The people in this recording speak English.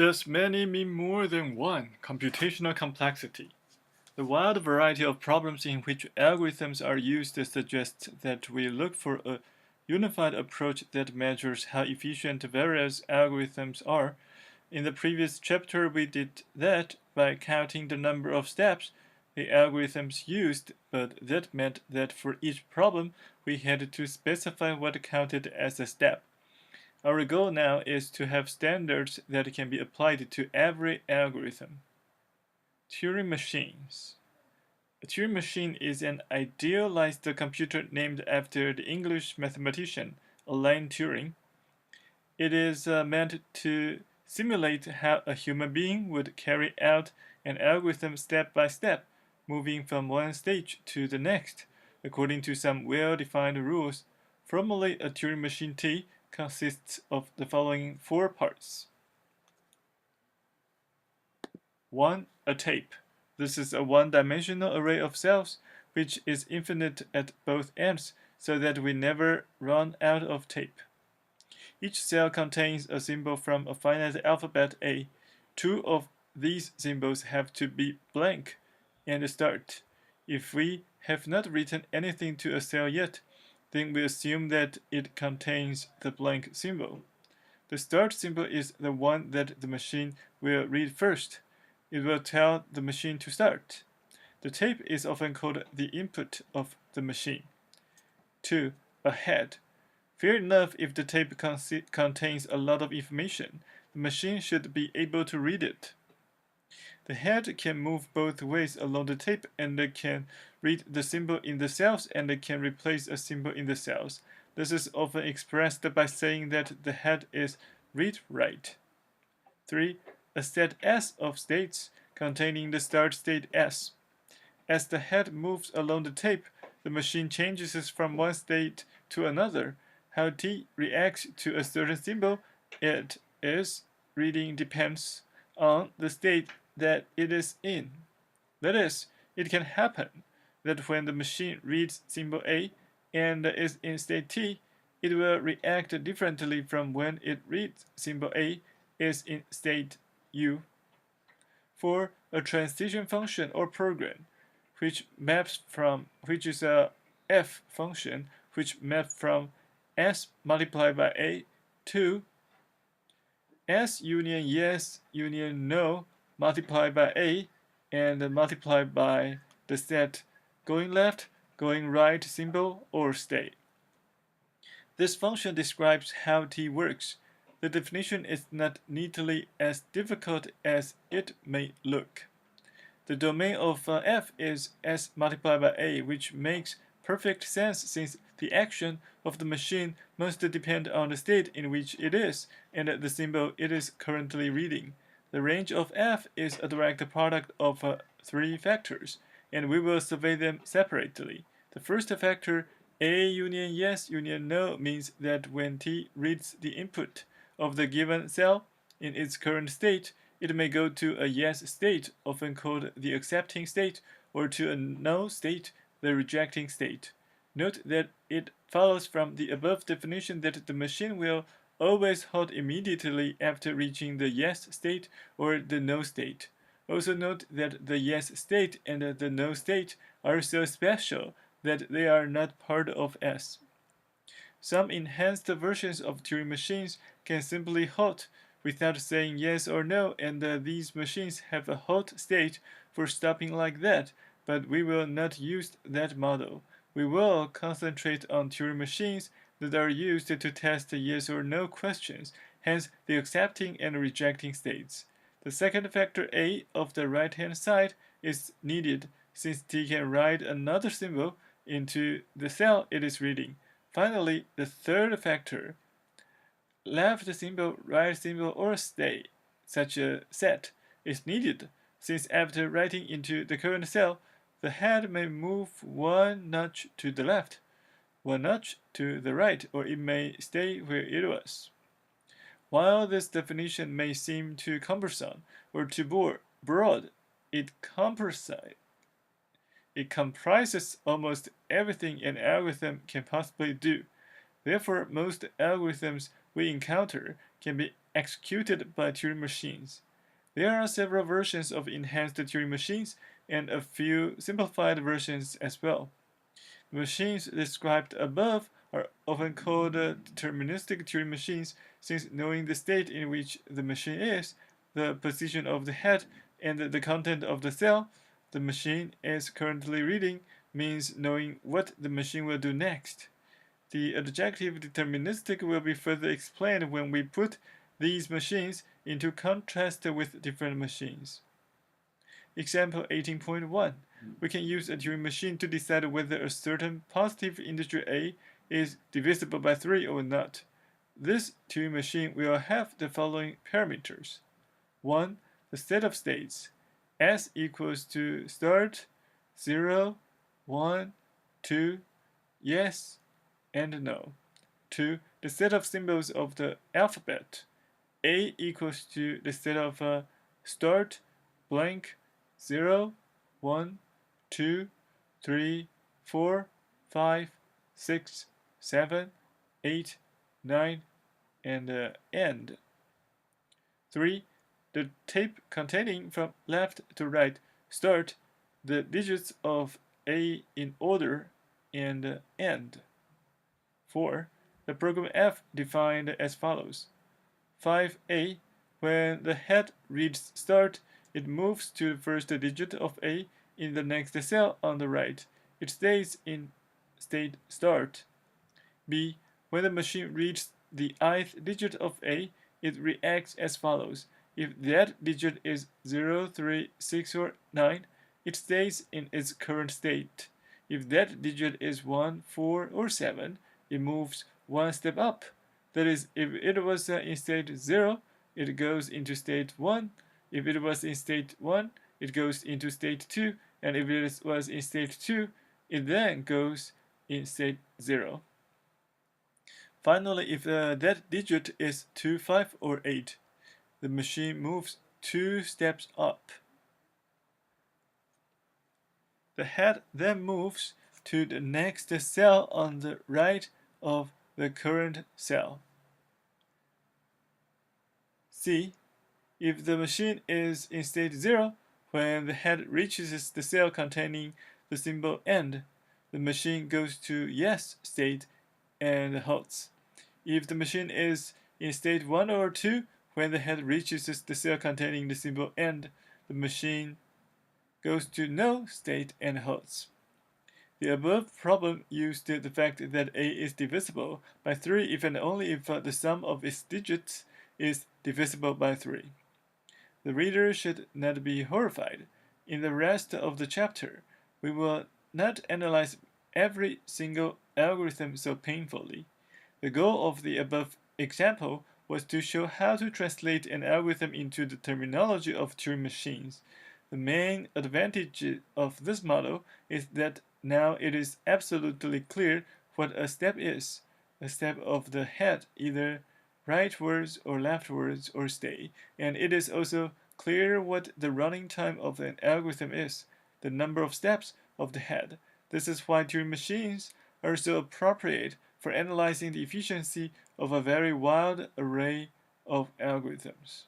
Does many mean more than one? Computational complexity. The wide variety of problems in which algorithms are used suggests that we look for a unified approach that measures how efficient various algorithms are. In the previous chapter, we did that by counting the number of steps the algorithms used, but that meant that for each problem, we had to specify what counted as a step. Our goal now is to have standards that can be applied to every algorithm. Turing machines. A Turing machine is an idealized computer named after the English mathematician Alan Turing. It is meant to simulate how a human being would carry out an algorithm step by step, moving from one stage to the next, according to some well-defined rules. Formally, a Turing machine T consists of the following four parts. 1. A tape. This is a one-dimensional array of cells which is infinite at both ends so that we never run out of tape. Each cell contains a symbol from a finite alphabet A. Two of these symbols have to be blank and start. If we have not written anything to a cell yet, then we assume that it contains the blank symbol. The start symbol is the one that the machine will read first. It will tell the machine to start. The tape is often called the input of the machine. 2. A head. Fair enough if the tape contains a lot of information. The machine should be able to read it. The head can move both ways along the tape and can read the symbol in the cells and can replace a symbol in the cells. This is often expressed by saying that the head is read-write. 3. A set S of states containing the start state S. As the head moves along the tape, the machine changes from one state to another. How T reacts to a certain symbol it is reading depends on the state that it is in. That is, it can happen that when the machine reads symbol A and is in state T, it will react differently from when it reads symbol A is in state U. 4. A transition function or program, which is a f function which maps from S multiplied by A to S union yes union no multiplied by A and multiplied by the set going left, going right symbol or state. This function describes how T works. The definition is not nearly as difficult as it may look. The domain of f is S multiplied by A, which makes perfect sense since the action of the machine must depend on the state in which it is and the symbol it is currently reading. The range of f is a direct product of three factors, and we will survey them separately. The first factor, A union yes union no, means that when T reads the input of the given cell in its current state, it may go to a yes state, often called the accepting state, or to a no state, the rejecting state. Note that it follows from the above definition that the machine will always halt immediately after reaching the yes state or the no state. Also note that the yes state and the no state are so special that they are not part of S. Some enhanced versions of Turing machines can simply halt without saying yes or no, and these machines have a halt state for stopping like that, but we will not use that model. We will concentrate on Turing machines that are used to test yes or no questions, hence the accepting and rejecting states. The second factor A of the right-hand side is needed since T can write another symbol into the cell it is reading. Finally, the third factor, left symbol, right symbol, or state, such a set, is needed since after writing into the current cell, the head may move one notch to the left, one notch to the right, or it may stay where it was. While this definition may seem too cumbersome or too broad, it comprises almost everything an algorithm can possibly do. Therefore, most algorithms we encounter can be executed by Turing machines. There are several versions of enhanced Turing machines and a few simplified versions as well. The machines described above are often called deterministic Turing machines, since knowing the state in which the machine is, the position of the head, and the content of the cell the machine is currently reading means knowing what the machine will do next. The adjective deterministic will be further explained when we put these machines into contrast with different machines. Example 18.1. We can use a Turing machine to decide whether a certain positive integer a is divisible by 3 or not. This Turing machine will have the following parameters. 1. The set of states. S equals to start, 0, 1, 2, yes, and no. 2. The set of symbols of the alphabet. A equals to the set of start, blank, 0, 1, 2, 3, 4, 5, 6, 7, 8, 9, and end. 3. The tape containing from left to right start the digits of A in order and end. 4. The program F defined as follows. 5A. When the head reads start, it moves to the first digit of A in the next cell on the right. It stays in state start. B. When the machine reads the ith digit of A, it reacts as follows. If that digit is 0, 3, 6, or 9, it stays in its current state. If that digit is 1, 4, or 7, it moves one step up. That is, if it was in state 0, it goes into state 1. If it was in state 1, it goes into state 2. And if it was in state 2, it then goes in state 0. Finally, if that digit is 2, 5, or 8, the machine moves 2 steps up. The head then moves to the next cell on the right of the current cell. C. If the machine is in state 0, when the head reaches the cell containing the symbol AND, the machine goes to yes state and halts. If the machine is in state 1 or 2, when the head reaches the cell containing the symbol AND, the machine goes to no state and halts. The above problem used the fact that A is divisible by 3 if and only if the sum of its digits is divisible by 3. The reader should not be horrified. In the rest of the chapter, we will not analyze every single algorithm so painfully. The goal of the above example was to show how to translate an algorithm into the terminology of Turing machines. The main advantage of this model is that now it is absolutely clear what a step is. A step of the head, either rightwards or leftwards or stay, and it is also clear what the running time of an algorithm is, the number of steps of the head. This is why Turing machines are so appropriate for analyzing the efficiency of a very wide array of algorithms.